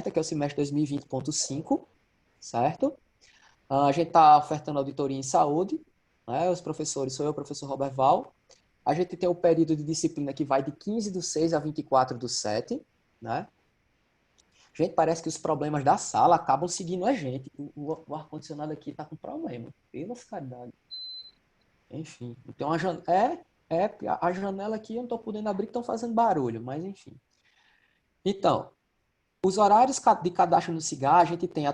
que é o semestre 2020.5, certo? A gente está ofertando auditoria em saúde, né? Os professores, sou eu, o professor Robert Val. A gente tem o período de disciplina que vai de 15/6 a 24/7, né? Gente, parece que os problemas da sala acabam seguindo a gente. O ar-condicionado aqui está com problema. Pelas caridades. Enfim, então a janela aqui eu não estou podendo abrir, que estão fazendo barulho, mas enfim. Então, os horários de cadastro no Cigar, a gente tem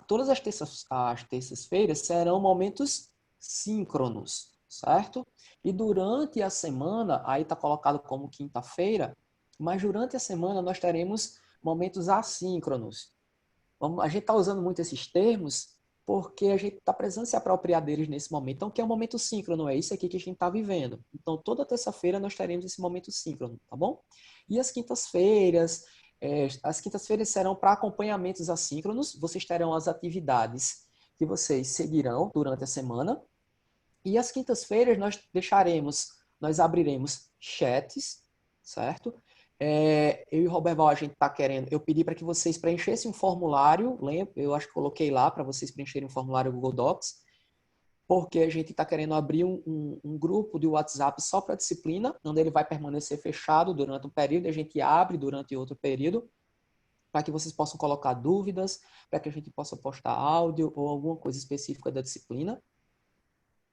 todas as terças-feiras serão momentos síncronos, certo? E durante a semana, aí está colocado como quinta-feira, mas durante a semana nós teremos momentos assíncronos. A gente está usando muito esses termos porque a gente está precisando se apropriar deles nesse momento. Então, que é o momento síncrono, é isso aqui que a gente está vivendo. Então, toda terça-feira nós teremos esse momento síncrono, tá bom? E as quintas-feiras serão para acompanhamentos assíncronos. Vocês terão as atividades que vocês seguirão durante a semana. E as quintas-feiras nós abriremos chats, certo? Eu e o Roberval, a gente está querendo, eu pedi para que vocês preenchessem um formulário, lembra? Eu acho que coloquei lá para vocês preencherem um formulário Google Docs, porque a gente está querendo abrir um grupo de WhatsApp só para disciplina, onde ele vai permanecer fechado durante um período, e a gente abre durante outro período, para que vocês possam colocar dúvidas, para que a gente possa postar áudio ou alguma coisa específica da disciplina,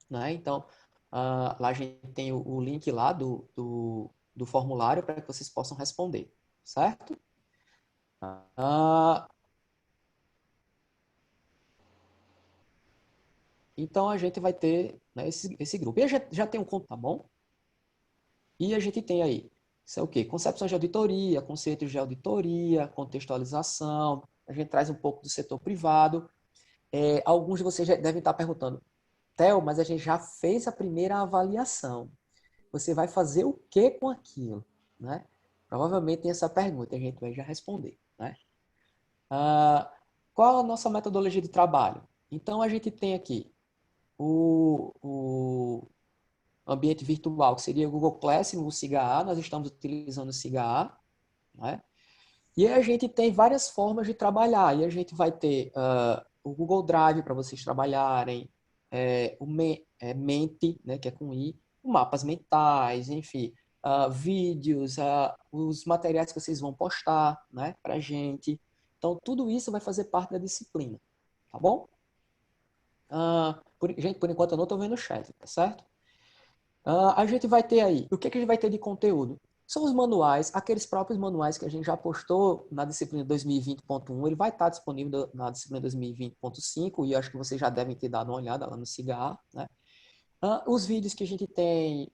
né? Então, lá a gente tem o link lá do formulário para que vocês possam responder, certo? Ah, então, a gente vai ter, né, esse grupo. E a gente já tem um conto, tá bom? E a gente tem aí, isso é o quê? Concepções de auditoria, conceitos de auditoria, contextualização. A gente traz um pouco do setor privado. Alguns de vocês já devem estar perguntando, Theo, mas a gente já fez a primeira avaliação. Você vai fazer o que com aquilo, né? Provavelmente tem essa pergunta, a gente vai já responder, né? Qual a nossa metodologia de trabalho? Então, a gente tem aqui o ambiente virtual, que seria o Google Classroom, o SIGA, nós estamos utilizando o SIGA, né? E a gente tem várias formas de trabalhar, e a gente vai ter o Google Drive para vocês trabalharem, Mente, né, que é com I, mapas mentais, enfim, vídeos, os materiais que vocês vão postar, né, para a gente. Então, tudo isso vai fazer parte da disciplina, tá bom? Gente, por enquanto eu não estou vendo o chat, tá certo? A gente vai ter aí, o que, que a gente vai ter de conteúdo? São os manuais, aqueles próprios manuais que a gente já postou na disciplina 2020.1, ele vai estar disponível na disciplina 2020.5, e eu acho que vocês já devem ter dado uma olhada lá no Cigar, né? Os vídeos que a gente tem,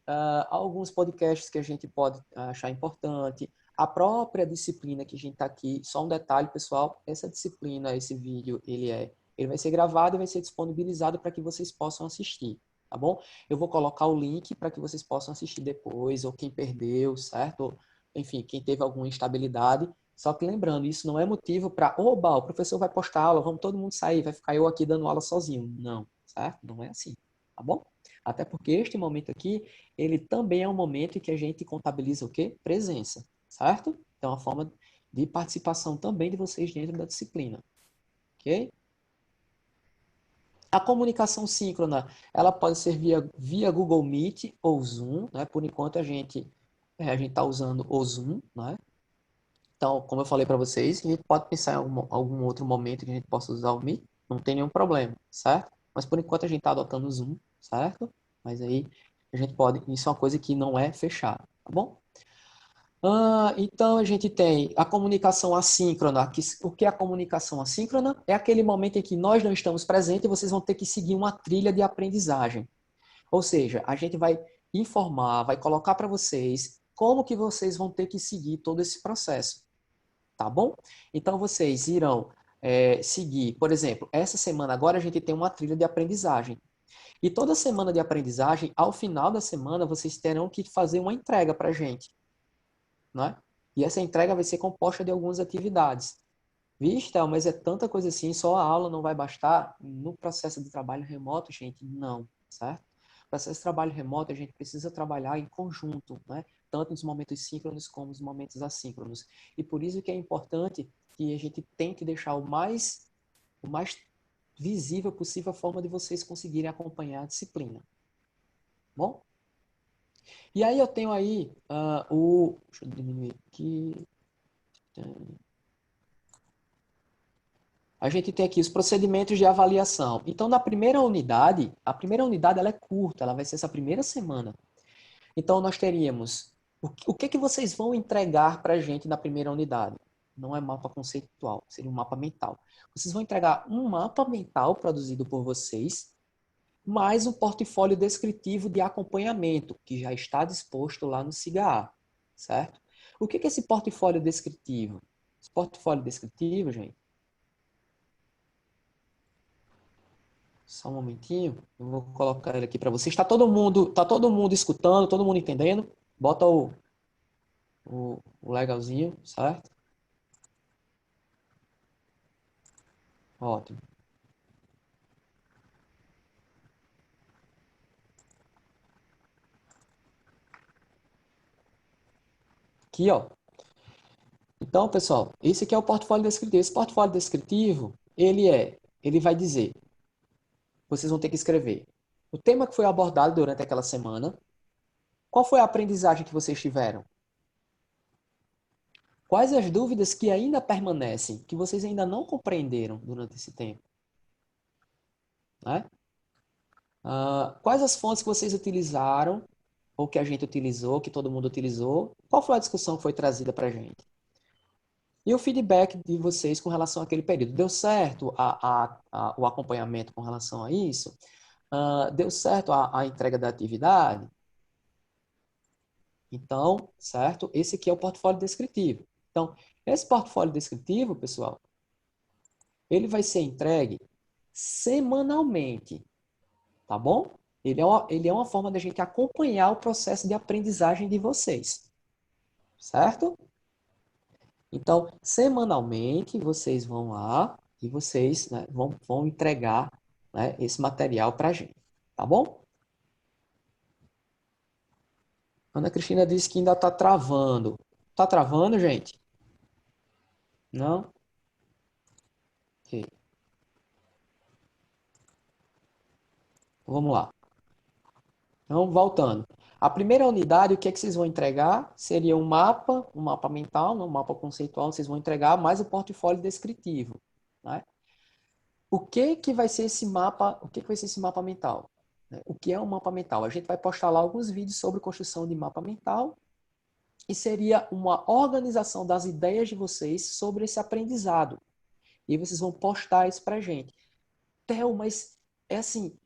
alguns podcasts que a gente pode achar importante, a própria disciplina que a gente está aqui, só um detalhe, pessoal, essa disciplina, esse vídeo, ele vai ser gravado e vai ser disponibilizado para que vocês possam assistir, tá bom? Eu vou colocar o link para que vocês possam assistir depois, ou quem perdeu, certo? Ou, enfim, quem teve alguma instabilidade. Só que lembrando, isso não é motivo para, oba, o professor vai postar aula, vamos todo mundo sair, vai ficar eu aqui dando aula sozinho. Não, certo? Não é assim, tá bom? Até porque este momento aqui, ele também é um momento em que a gente contabiliza o quê? Presença, certo? Então, é uma forma de participação também de vocês dentro da disciplina, ok? A comunicação síncrona, ela pode ser via Google Meet ou Zoom, né? Por enquanto a gente está usando o Zoom, né? Então, como eu falei para vocês, a gente pode pensar em algum outro momento que a gente possa usar o Meet, não tem nenhum problema, certo? Mas por enquanto a gente está adotando o Zoom, certo? Mas aí a gente pode, isso é uma coisa que não é fechada, tá bom? Então a gente tem a comunicação assíncrona. O que é a comunicação assíncrona? É aquele momento em que nós não estamos presentes e vocês vão ter que seguir uma trilha de aprendizagem. Ou seja, a gente vai informar, vai colocar para vocês como que vocês vão ter que seguir todo esse processo, tá bom? Então vocês irão seguir, por exemplo, essa semana agora a gente tem uma trilha de aprendizagem. E toda semana de aprendizagem, ao final da semana, vocês terão que fazer uma entrega para a gente, né? E essa entrega vai ser composta de algumas atividades. Vixe, Théo, mas é tanta coisa assim, só a aula não vai bastar? No processo de trabalho remoto, gente, não, certo? No processo de trabalho remoto, a gente precisa trabalhar em conjunto, né? Tanto nos momentos síncronos como nos momentos assíncronos. E por isso que é importante que a gente tente deixar o mais visível possível a forma de vocês conseguirem acompanhar a disciplina. Bom? E aí eu tenho aí deixa eu diminuir aqui. A gente tem aqui os procedimentos de avaliação. Então, na primeira unidade, a primeira unidade ela é curta, ela vai ser essa primeira semana. Então, nós teríamos o que que vocês vão entregar para a gente na primeira unidade? Não é mapa conceitual, seria um mapa mental. Vocês vão entregar um mapa mental produzido por vocês, mais um portfólio descritivo de acompanhamento, que já está disposto lá no SIGA, certo? O que que é esse portfólio descritivo? Esse portfólio descritivo, gente, só um momentinho, eu vou colocar ele aqui para vocês. Tá todo mundo escutando, todo mundo entendendo? Bota o legalzinho, certo? Ótimo. Aqui, ó. Então, pessoal, esse aqui é o portfólio descritivo. Esse portfólio descritivo, ele vai dizer, vocês vão ter que escrever o tema que foi abordado durante aquela semana, qual foi a aprendizagem que vocês tiveram, quais as dúvidas que ainda permanecem, que vocês ainda não compreenderam durante esse tempo, né? Quais as fontes que vocês utilizaram, ou que a gente utilizou, que todo mundo utilizou, qual foi a discussão que foi trazida para a gente? E o feedback de vocês com relação àquele período. Deu certo o acompanhamento com relação a isso? Deu certo a entrega da atividade? Então, certo? Esse aqui é o portfólio descritivo. Então, esse portfólio descritivo, pessoal, ele vai ser entregue semanalmente, tá bom? Ele é uma forma da gente acompanhar o processo de aprendizagem de vocês, certo? Então, semanalmente, vocês vão lá e vocês, né, vão entregar, né, esse material para a gente, tá bom? Ana Cristina disse que ainda está travando. Está travando, gente? Não? Ok. Vamos lá. Então, voltando. A primeira unidade, o que é que vocês vão entregar? Seria um mapa mental, um mapa conceitual, vocês vão entregar, mais o portfólio descritivo, né? O que que vai ser esse mapa? O que que vai ser esse mapa mental? O que é um mapa mental? A gente vai postar lá alguns vídeos sobre construção de mapa mental e seria uma organização das ideias de vocês sobre esse aprendizado. E vocês vão postar isso pra gente. Theo, mas é assim,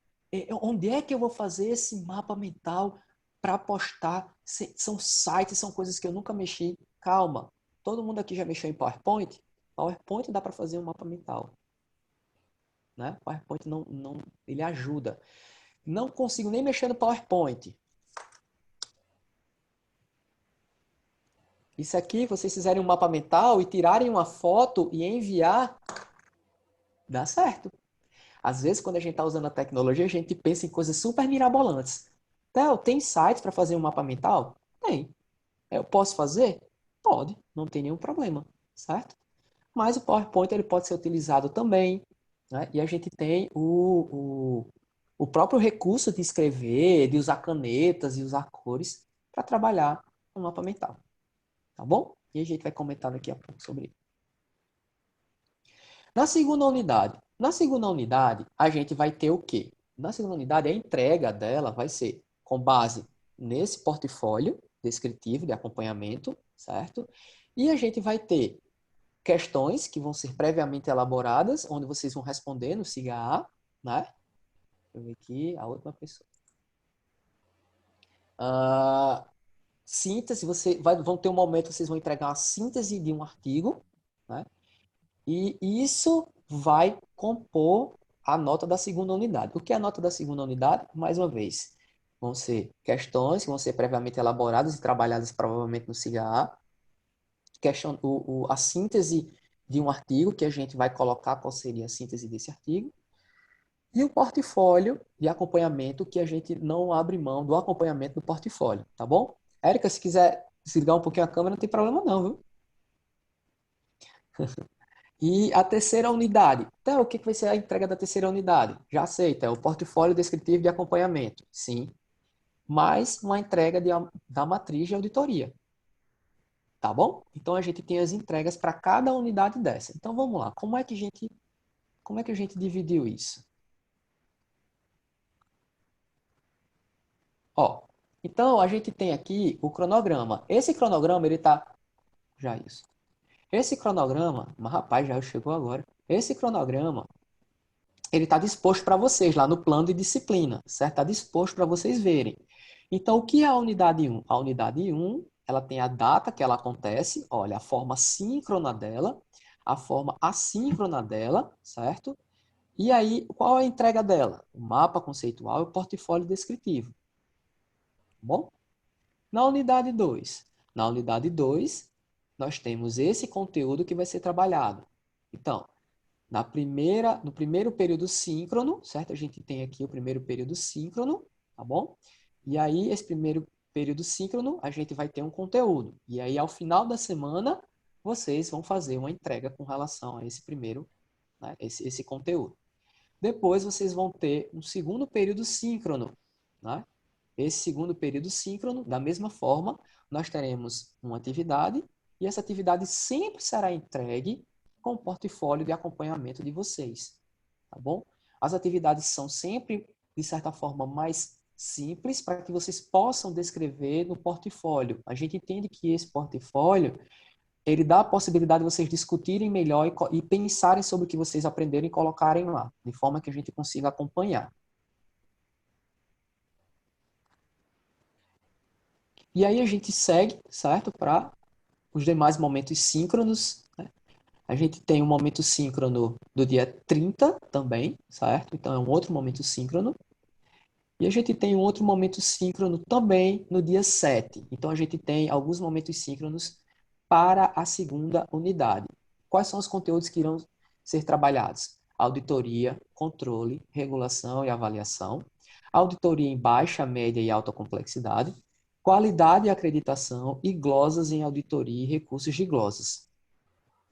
onde é que eu vou fazer esse mapa mental para postar? São sites, são coisas que eu nunca mexi. Calma, todo mundo aqui já mexeu em PowerPoint? PowerPoint dá para fazer um mapa mental, né? PowerPoint não, ele ajuda. Não consigo nem mexer no PowerPoint. Isso aqui, vocês fizerem um mapa mental e tirarem uma foto e enviar, dá certo. Às vezes, quando a gente está usando a tecnologia, a gente pensa em coisas super mirabolantes. Theo, tem sites para fazer um mapa mental? Tem. Eu posso fazer? Pode, não tem nenhum problema, certo? Mas o PowerPoint ele pode ser utilizado também, né? E a gente tem o próprio recurso de escrever, de usar canetas e usar cores para trabalhar no mapa mental, tá bom? E a gente vai comentar daqui a pouco sobre isso. Na segunda unidade, a gente vai ter o quê? Na segunda unidade, a entrega dela vai ser com base nesse portfólio descritivo de acompanhamento, certo? E a gente vai ter questões que vão ser previamente elaboradas, onde vocês vão responder no SIGA, né? Deixa eu ver aqui a última pessoa. Síntese, vão ter um momento que vocês vão entregar uma síntese de um artigo, né? E isso vai compor a nota da segunda unidade. O que é a nota da segunda unidade? Mais uma vez, vão ser questões que vão ser previamente elaboradas e trabalhadas provavelmente no SIGA, a síntese de um artigo, que a gente vai colocar qual seria a síntese desse artigo, e o portfólio de acompanhamento, que a gente não abre mão do acompanhamento do portfólio, tá bom? Érica, se quiser desligar um pouquinho a câmera, não tem problema não, viu? E a terceira unidade. Então, o que vai ser a entrega da terceira unidade? Já aceita, é o portfólio descritivo de acompanhamento. Sim. Mais uma entrega da matriz de auditoria. Tá bom? Então, a gente tem as entregas para cada unidade dessa. Então, vamos lá. Como é que a gente dividiu isso? Ó, então, a gente tem aqui o cronograma. Esse cronograma, ele tá... Já isso. Esse cronograma... Mas, rapaz, já chegou agora. Esse cronograma, ele está disposto para vocês lá no plano de disciplina, certo? Está disposto para vocês verem. Então, o que é a unidade 1? A unidade 1, ela tem a data que ela acontece, olha, a forma síncrona dela, a forma assíncrona dela, certo? E aí, qual é a entrega dela? O mapa conceitual e o portfólio descritivo. Bom? Na unidade 2. Na unidade 2, nós temos esse conteúdo que vai ser trabalhado. Então, no primeiro período síncrono, certo? A gente tem aqui o primeiro período síncrono, tá bom? E aí, esse primeiro período síncrono, a gente vai ter um conteúdo. E aí, ao final da semana, vocês vão fazer uma entrega com relação a esse primeiro, né, esse conteúdo. Depois, vocês vão ter um segundo período síncrono, né? Esse segundo período síncrono, da mesma forma, nós teremos uma atividade e essa atividade sempre será entregue com o portfólio de acompanhamento de vocês, tá bom? As atividades são sempre, de certa forma, mais simples para que vocês possam descrever no portfólio. A gente entende que esse portfólio, ele dá a possibilidade de vocês discutirem melhor e pensarem sobre o que vocês aprenderam e colocarem lá, de forma que a gente consiga acompanhar. E aí a gente segue, certo? Para os demais momentos síncronos, né? A gente tem um momento síncrono do dia 30 também, certo? Então é um outro momento síncrono. E a gente tem um outro momento síncrono também no dia 7. Então a gente tem alguns momentos síncronos para a segunda unidade. Quais são os conteúdos que irão ser trabalhados? Auditoria, controle, regulação e avaliação. Auditoria em baixa, média e alta complexidade. Qualidade e acreditação e glosas em auditoria e recursos de glosas.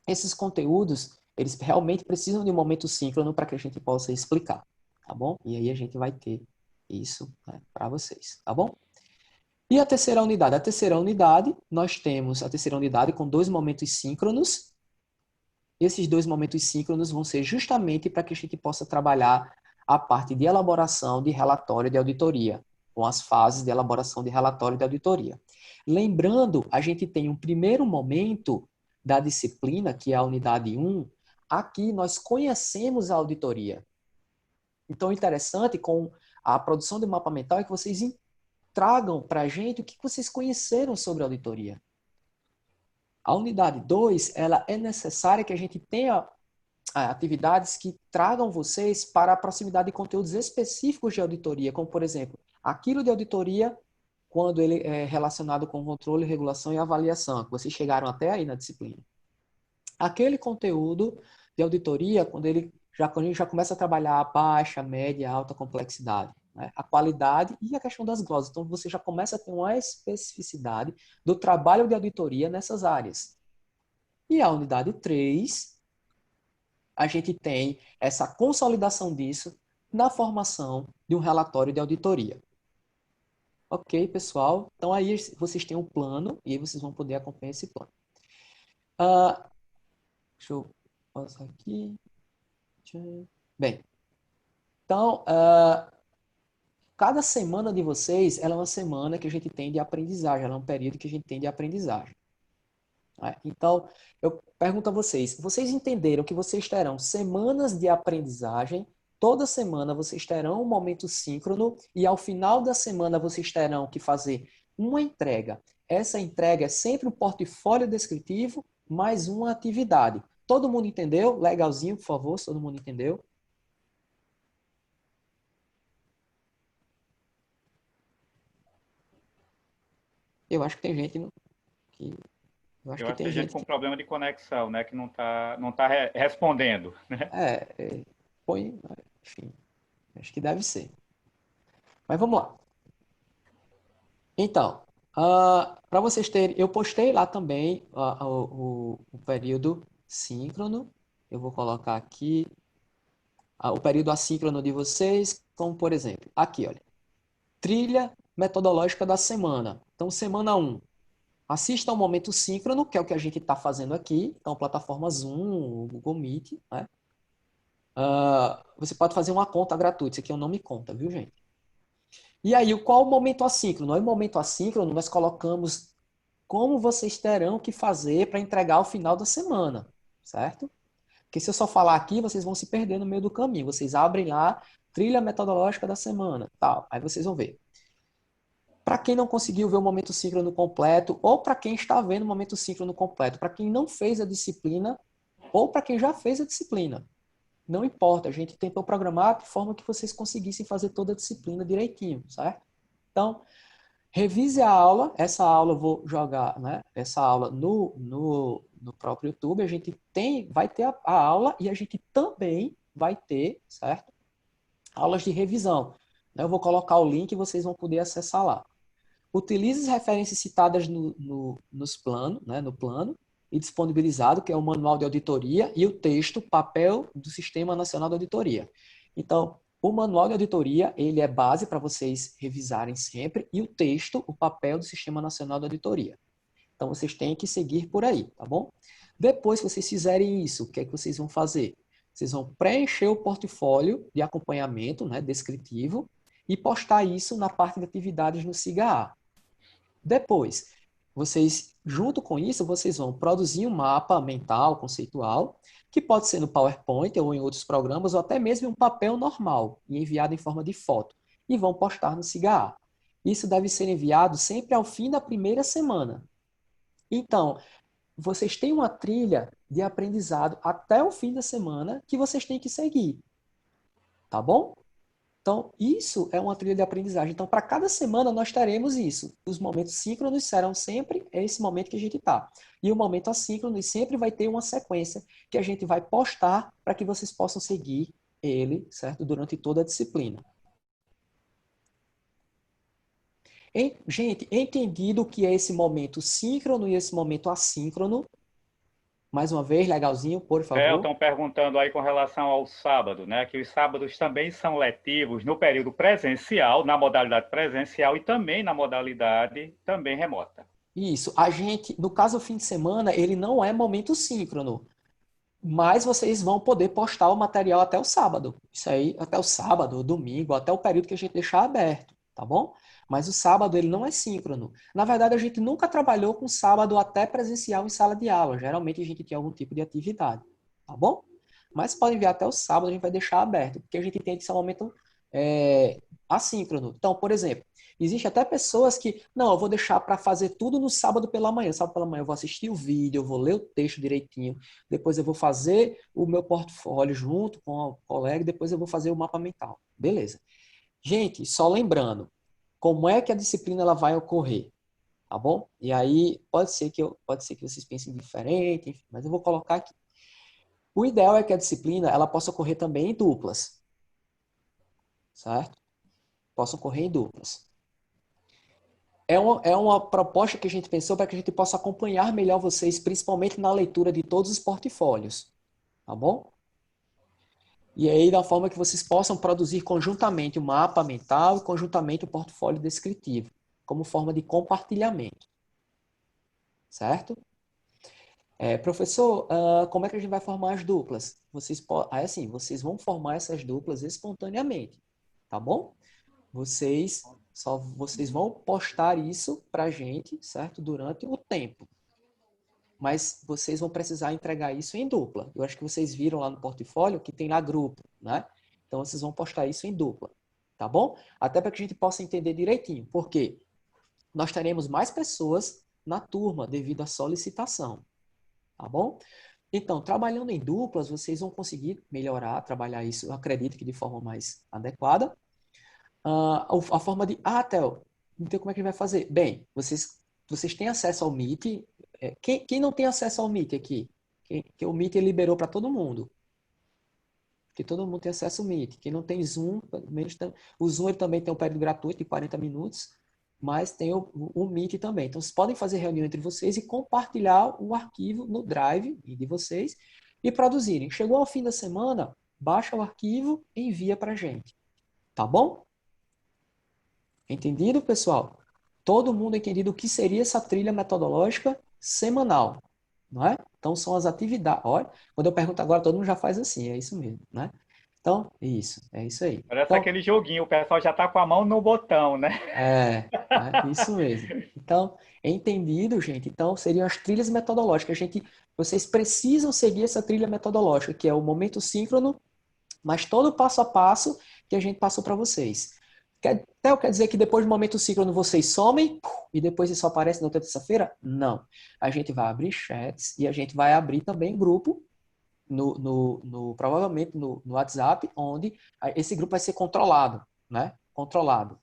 Esses conteúdos, eles realmente precisam de um momento síncrono para que a gente possa explicar, tá bom? E aí a gente vai ter isso, né, para vocês, tá bom? E a terceira unidade? A terceira unidade, nós temos a terceira unidade com dois momentos síncronos. Esses dois momentos síncronos vão ser justamente para que a gente possa trabalhar a parte de elaboração de relatório de auditoria, com as fases de elaboração de relatório de auditoria. Lembrando, a gente tem um primeiro momento da disciplina, que é a unidade 1, aqui nós conhecemos a auditoria. Então, o interessante com a produção do mapa mental é que vocês tragam para a gente o que vocês conheceram sobre a auditoria. A unidade 2, ela é necessária que a gente tenha atividades que tragam vocês para a proximidade de conteúdos específicos de auditoria, como, por exemplo, aquilo de auditoria quando ele é relacionado com controle, regulação e avaliação, que vocês chegaram até aí na disciplina. Aquele conteúdo de auditoria, quando a gente já começa a trabalhar a baixa, média, alta complexidade, né? A qualidade e a questão das glosas. Então, você já começa a ter uma especificidade do trabalho de auditoria nessas áreas. E a unidade 3, a gente tem essa consolidação disso na formação de um relatório de auditoria. Ok, pessoal? Então, aí vocês têm um plano e aí vocês vão poder acompanhar esse plano. Deixa eu passar aqui. Bem, então, cada semana de vocês, ela é uma semana que a gente tem de aprendizagem, ela é um período que a gente tem de aprendizagem. Né? Então, eu pergunto a vocês, vocês entenderam que vocês terão semanas de aprendizagem, toda semana vocês terão um momento síncrono e ao final da semana vocês terão que fazer uma entrega. Essa entrega é sempre um portfólio descritivo mais uma atividade. Todo mundo entendeu? Legalzinho, por favor, se todo mundo entendeu. Eu acho que tem gente que eu acho Eu que acho que tem tem gente gente com que problema de conexão, né? Que não tá respondendo, né? põe, enfim, acho que deve ser. Mas vamos lá. Então, para vocês terem, eu postei lá também o período síncrono. eu vou colocar aqui o período assíncrono de vocês, como por exemplo, aqui, olha, trilha metodológica da semana. Então, semana 1, assista ao momento síncrono, que é o que a gente está fazendo aqui. Então, plataforma Zoom, Google Meet, né? Você pode fazer uma conta gratuita. Isso aqui é um nome conta, viu, gente? E aí, qual o momento assíncrono? No momento assíncrono, nós colocamos como vocês terão que fazer para entregar ao final da semana, certo? Porque se eu só falar aqui, vocês vão se perder no meio do caminho. Vocês abrem lá, trilha metodológica da semana, tal. Aí vocês vão ver. Para quem não conseguiu ver o momento síncrono completo, ou para quem está vendo o momento síncrono completo, para quem não fez a disciplina, ou para quem já fez a disciplina. Não importa, a gente tentou programar de forma que vocês conseguissem fazer toda a disciplina direitinho, certo? Então, revise a aula. Essa aula eu vou jogar, né? Essa aula no próprio YouTube. A gente vai ter a aula e a gente também vai ter, certo? Aulas de revisão. Eu vou colocar o link e vocês vão poder acessar lá. Utilize as referências citadas nos planos, né, no plano e disponibilizado, que é o manual de auditoria e o texto, papel do Sistema Nacional de Auditoria. Então, o manual de auditoria, ele é base para vocês revisarem sempre, e o texto, o papel do Sistema Nacional de Auditoria. Então, vocês têm que seguir por aí, tá bom? Depois que vocês fizerem isso, o que é que vocês vão fazer? Vocês vão preencher o portfólio de acompanhamento, né, descritivo, e postar isso na parte de atividades no SIGA. Depois, vocês, junto com isso, vocês vão produzir um mapa mental, conceitual, que pode ser no PowerPoint ou em outros programas, ou até mesmo em um papel normal, e enviado em forma de foto, e vão postar no SIGA. Isso deve ser enviado sempre ao fim da primeira semana. Então, vocês têm uma trilha de aprendizado até o fim da semana que vocês têm que seguir. Tá bom? Então, isso é uma trilha de aprendizagem. Então, para cada semana nós teremos isso. Os momentos síncronos serão sempre esse momento que a gente está. E o momento assíncrono sempre vai ter uma sequência que a gente vai postar para que vocês possam seguir ele, certo? Durante toda a disciplina. Gente, entendido o que é esse momento síncrono e esse momento assíncrono? Mais uma vez, legalzinho, por favor. Estão perguntando aí com relação ao sábado, né? Que os sábados também são letivos no período presencial, na modalidade presencial e também na modalidade também remota. Isso. A gente, no caso, o fim de semana, ele não é momento síncrono, mas vocês vão poder postar o material até o sábado. Isso aí, até o sábado, domingo, até o período que a gente deixar aberto, tá bom? Mas o sábado, ele não é síncrono. Na verdade, a gente nunca trabalhou com sábado até presencial em sala de aula. Geralmente, a gente tinha algum tipo de atividade, tá bom? Mas pode enviar até o sábado, a gente vai deixar aberto, porque a gente entende que esse é um momento assíncrono. Então, por exemplo, existe até pessoas que, não, eu vou deixar para fazer tudo no sábado pela manhã. Sábado pela manhã eu vou assistir o vídeo, eu vou ler o texto direitinho, depois eu vou fazer o meu portfólio junto com o colega, depois eu vou fazer o mapa mental. Beleza. Gente, só lembrando, como é que a disciplina ela vai ocorrer? Tá bom? E aí, pode ser que vocês pensem diferente, enfim, mas eu vou colocar aqui. O ideal é que a disciplina ela possa ocorrer também em duplas, certo? Possa ocorrer em duplas. É uma proposta que a gente pensou para que a gente possa acompanhar melhor vocês, principalmente na leitura de todos os portfólios, tá bom? E aí, da forma que vocês possam produzir conjuntamente o mapa mental e conjuntamente o portfólio descritivo, como forma de compartilhamento, certo? Professor, como é que a gente vai formar as duplas? Vocês vão formar essas duplas espontaneamente, tá bom? Vocês vão postar isso para a gente, certo? Durante o tempo. Mas vocês vão precisar entregar isso em dupla. Eu acho que vocês viram lá no portfólio que tem lá grupo, né? Então vocês vão postar isso em dupla, tá bom? Até para que a gente possa entender direitinho. Por quê? Nós teremos mais pessoas na turma devido à solicitação, tá bom? Então, trabalhando em duplas, vocês vão conseguir melhorar, trabalhar isso, eu acredito que de forma mais adequada. A forma de, Theo, então como é que a gente vai fazer? Bem, vocês têm acesso ao Meet. Quem não tem acesso ao Meet aqui? Que o Meet liberou para todo mundo. Que todo mundo tem acesso ao Meet. Quem não tem Zoom, pelo menos o Zoom ele também tem um período gratuito de 40 minutos, mas tem o Meet também. Então, vocês podem fazer reunião entre vocês e compartilhar o arquivo no Drive de vocês e produzirem. Chegou ao fim da semana, baixa o arquivo e envia para a gente. Tá bom? Entendido, pessoal? Todo mundo entendido o que seria essa trilha metodológica semanal, não é? Então, são as atividades. Olha, quando eu pergunto agora, todo mundo já faz assim, é isso mesmo, né? Então, é isso aí. Parece Então, aquele joguinho, o pessoal já está com a mão no botão, né? né? Isso mesmo. Então, entendido, gente? Então, seriam as trilhas metodológicas. Vocês precisam seguir essa trilha metodológica, que é o momento síncrono, mas todo o passo a passo que a gente passou para vocês. Quer dizer que depois do momento síncrono vocês somem e depois isso aparece na outra terça-feira? Não. A gente vai abrir chats e a gente vai abrir também grupo, provavelmente no WhatsApp, onde esse grupo vai ser controlado, né? Controlado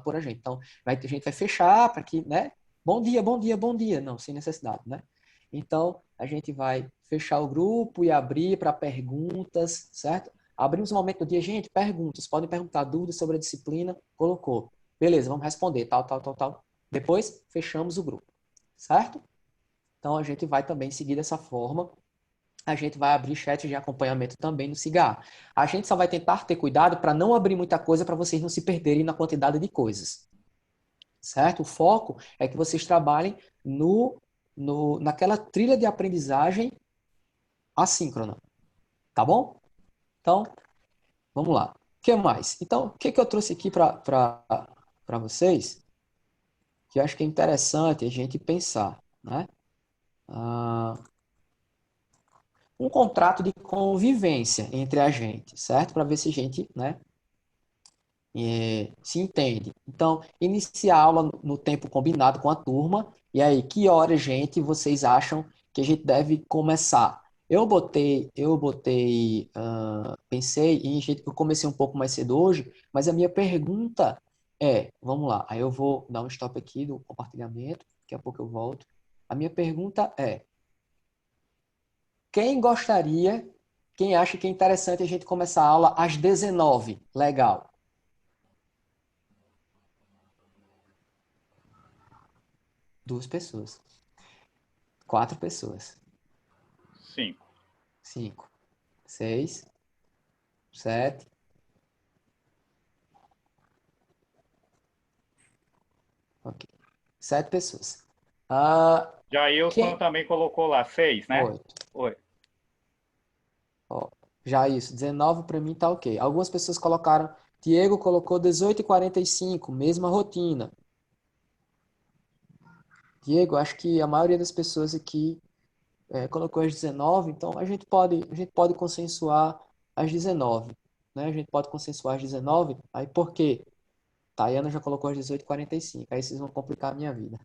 por a gente. Então, a gente vai fechar para que, né? Bom dia, bom dia, bom dia. Não, sem necessidade, né? Então, a gente vai fechar o grupo e abrir para perguntas, certo? Abrimos um momento do dia, gente, perguntas. Podem perguntar dúvidas sobre a disciplina. Colocou. Beleza, vamos responder, tal, tal, tal, tal. Depois, fechamos o grupo, certo? Então, a gente vai também seguir dessa forma. A gente vai abrir chat de acompanhamento também no Cigarro. A gente só vai tentar ter cuidado para não abrir muita coisa para vocês não se perderem na quantidade de coisas. Certo? O foco é que vocês trabalhem naquela trilha de aprendizagem assíncrona. Tá bom? Então, vamos lá. O que mais? Então, o que eu trouxe aqui para vocês, que eu acho que é interessante a gente pensar, né? Ah, um contrato de convivência entre a gente, certo? Para ver se a gente, né, se entende. Então, iniciar a aula no tempo combinado com a turma. E aí, que hora, gente, vocês acham que a gente deve começar? Pensei em eu comecei um pouco mais cedo hoje, mas a minha pergunta vamos lá, aí eu vou dar um stop aqui do compartilhamento, daqui a pouco eu volto. A minha pergunta quem gostaria, quem acha que é interessante a gente começar a aula às 19? Legal. Duas pessoas. Quatro pessoas. 5. Cinco. Seis. Sete. Ok. Sete pessoas. Ah, Jailson quem? também colocou lá 6, né? Oito. Oi. Ó, já isso. 19 para mim tá ok. Algumas pessoas colocaram. Diego colocou 18h45, mesma rotina. Diego, acho que a maioria das pessoas aqui colocou às 19, então a gente pode consensuar às 19, né? A gente pode consensuar às 19, aí por quê? Tayana já colocou às 18h45, aí vocês vão complicar a minha vida.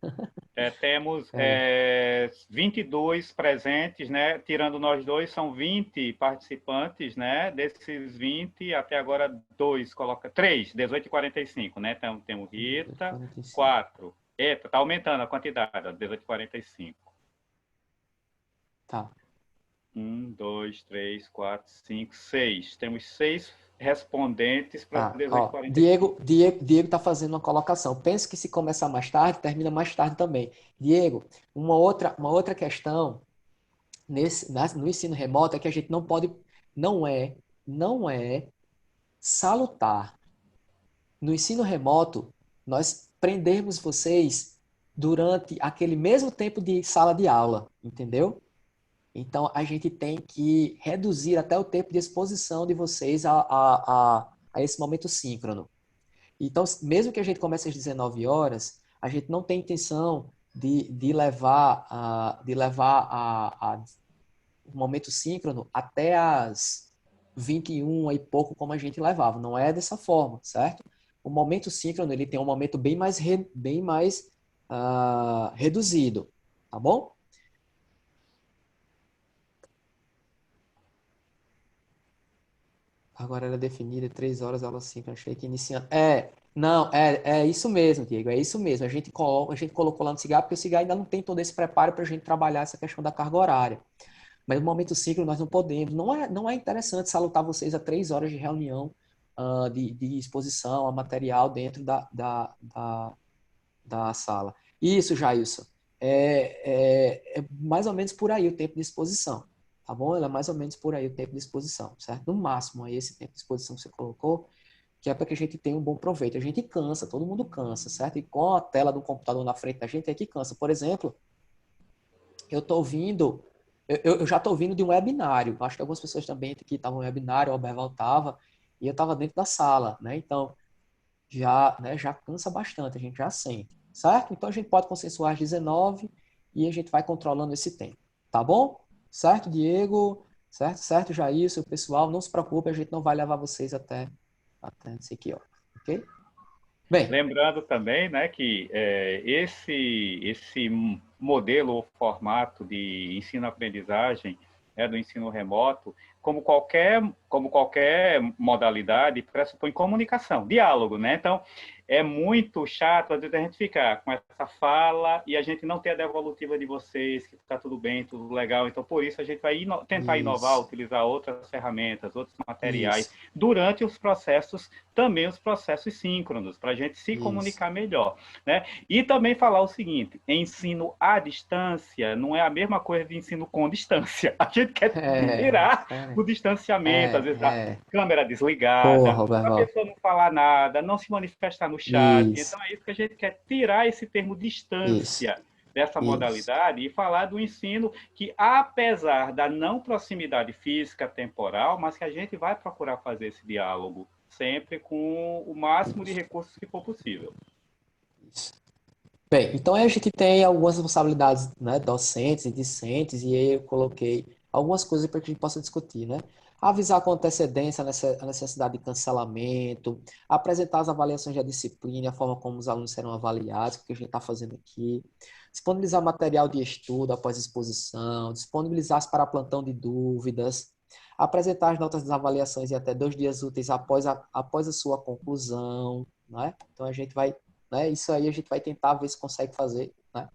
Temos É, 22 presentes, né? Tirando nós dois, são 20 participantes, né? Desses 20, até agora, dois, coloca 3, 18h45, né? Então, temos Rita, 18h45. 4. Eita, tá aumentando a quantidade, 18h45. Tá. 1, 2, 3, 4, 5, 6. Temos 6 respondentes para Ó, 18h45. Diego tá fazendo uma colocação. Penso que se começar mais tarde, termina mais tarde também. Diego, uma outra questão no ensino remoto é que a gente não pode, não é salutar. No ensino remoto, nós prendermos vocês durante aquele mesmo tempo de sala de aula, entendeu? Então, a gente tem que reduzir até o tempo de exposição de vocês a esse momento síncrono. Então, mesmo que a gente comece às 19 horas, a gente não tem intenção de levar, o momento síncrono até as 21 e pouco, como a gente levava. Não é dessa forma, certo? O momento síncrono ele tem um momento bem mais reduzido, tá bom? Agora era definida 3 horas, aula 5, achei que iniciando. Não, é isso mesmo, Diego, é isso mesmo. A gente colocou lá no Cigar, porque o Cigar ainda não tem todo esse preparo para a gente trabalhar essa questão da carga horária. Mas no momento síncrono nós não podemos. Não é interessante salutar vocês a 3 horas de reunião, de exposição a material dentro da sala. Isso, Jailson. É mais ou menos por aí o tempo de exposição. tá bom? Ela é mais ou menos por aí o tempo de exposição, certo? No máximo, aí esse tempo de exposição que você colocou, que é para que a gente tenha um bom proveito. A gente cansa, todo mundo cansa, certo? E com a tela do computador na frente da gente é que cansa. Por exemplo, eu tô ouvindo, eu já estou ouvindo de um webinário. Acho que algumas pessoas também que estavam no webinário, o Alberval estava, e eu estava dentro da sala, né? Então, já cansa bastante, a gente já sente, certo? Então, a gente pode consensuar às 19 e a gente vai controlando esse tempo, tá bom? Certo, Diego? Certo, certo, Jair, o pessoal, não se preocupe, a gente não vai levar vocês até não sei que hora, ok? Bem, Lembrando também, né, que esse modelo ou formato de ensino-aprendizagem, né, do ensino remoto, como qualquer modalidade, pressupõe comunicação, diálogo, né? Então, é muito chato, às vezes, a gente ficar com essa fala e a gente não ter a devolutiva de vocês, que está tudo bem, tudo legal. Então, por isso, a gente vai tentar inovar, isso, utilizar outras ferramentas, outros materiais, isso, durante os processos, também os processos síncronos, para a gente se isso. comunicar melhor, né? E também falar o seguinte, ensino à distância não é a mesma coisa de ensino com distância. A gente quer É, tirar o diferente. distanciamento, às vezes da É. câmera Porra, desligada, a Roberval. pessoa não falar nada, não se manifestar no chat. Isso, Então é isso que a gente quer, tirar esse termo isso, distância dessa isso. modalidade e falar do ensino que, apesar da não proximidade física temporal, mas que a gente vai procurar fazer esse diálogo sempre com o máximo de recursos que for possível. Isso. Bem, então a gente tem algumas responsabilidades, né, docentes e discentes, e aí eu coloquei algumas coisas para que a gente possa discutir, né? Avisar com antecedência a necessidade de cancelamento, apresentar as avaliações da disciplina, a forma como os alunos serão avaliados, o que a gente está fazendo aqui, disponibilizar material de estudo após a exposição, disponibilizar para plantão de dúvidas, apresentar as notas das avaliações em até 2 dias úteis após a sua conclusão, né? Então a gente vai, né? Isso aí a gente vai tentar ver se consegue fazer, né?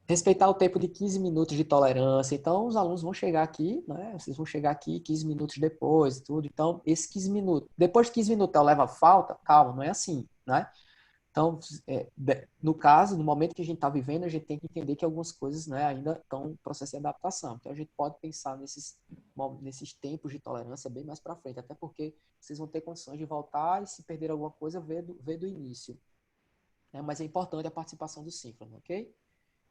Respeitar o tempo de 15 minutos de tolerância. Então, os alunos vão chegar aqui, né? Vocês vão chegar aqui 15 minutos depois e tudo. Então, esses 15 minutos, depois de 15 minutos ela leva falta, calma, não é assim, né? Então, no caso, no momento que a gente está vivendo, a gente tem que entender que algumas coisas, né, ainda estão em processo de adaptação. Então, a gente pode pensar nesses tempos de tolerância bem mais para frente, até porque vocês vão ter condições de voltar e, se perder alguma coisa, ver do início, né? Mas é importante a participação do síncrono, ok?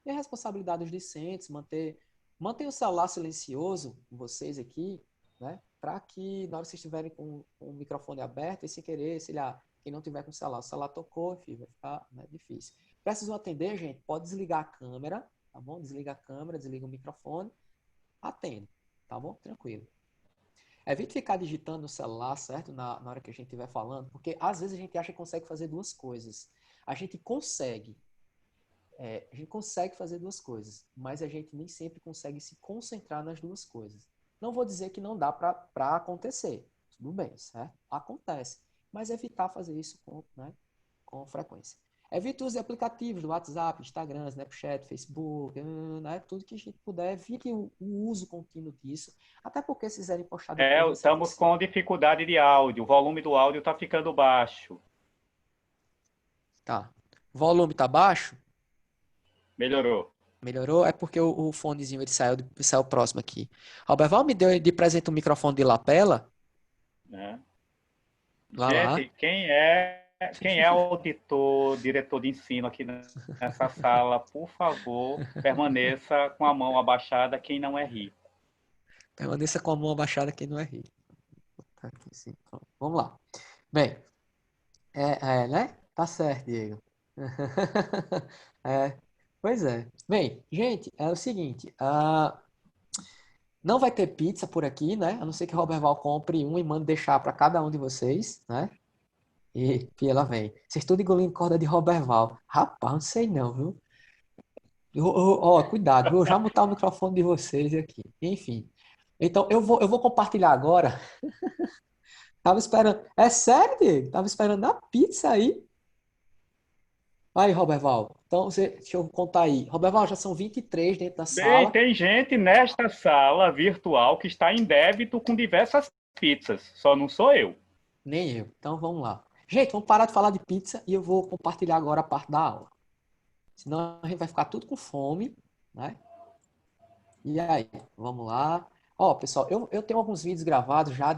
E a responsabilidade dos discentes, manter o celular silencioso, vocês aqui, né? Para que na hora que vocês estiverem com o microfone aberto, e sem querer, sei lá, quem não tiver com o celular tocou, filho, vai ficar, né, difícil. Precisam atender, gente, pode desligar a câmera, tá bom? Desliga a câmera, desliga o microfone, atende, tá bom? Tranquilo. Evite ficar digitando no celular, certo? Na hora que a gente estiver falando, porque às vezes a gente acha que consegue fazer duas coisas. A gente consegue, a gente consegue fazer duas coisas, mas a gente nem sempre consegue se concentrar nas duas coisas. Não vou dizer que não dá para acontecer, tudo bem, certo? Acontece, mas evitar fazer isso com frequência. Evite os aplicativos do WhatsApp, Instagram, Snapchat, Facebook, né? Tudo que a gente puder, evite o uso contínuo disso, até porque se quiserem postar depois vai ser Estamos com dificuldade de áudio, o volume do áudio está ficando baixo. Tá. Volume tá baixo? Melhorou. Melhorou? É porque o fonezinho ele saiu próximo aqui. Alberval me deu de presente um microfone de lapela. Né? Vá lá. Gente, quem é auditor, diretor de ensino aqui nessa sala, por favor, permaneça com a mão abaixada quem não é rico. Permaneça com a mão abaixada quem não é rico. Tá aqui, sim. Pronto. Vamos lá. Bem, né? Tá certo, Diego. É, pois é. Bem, gente, é o seguinte. Não vai ter pizza por aqui, né? A não ser que o Roberval compre um e mande deixar para cada um de vocês, né? E ela vem. Vocês tudo engolindo corda de Roberval. Rapaz, não sei não, viu? Ó, cuidado, vou já mutar o microfone de vocês aqui. Enfim. Então, eu vou compartilhar agora. Tava esperando. É sério, Diego? Tava esperando a pizza aí. Aí, Roberval. Então, deixa eu contar aí. Roberval, já são 23 dentro da Bem, sala. tem gente nesta sala virtual que está em débito com diversas pizzas, só não sou eu. Nem eu. Então, vamos lá. Gente, vamos parar de falar de pizza e eu vou compartilhar agora a parte da aula. Senão a gente vai ficar tudo com fome, né? E aí, vamos lá. Ó, pessoal, eu tenho alguns vídeos gravados já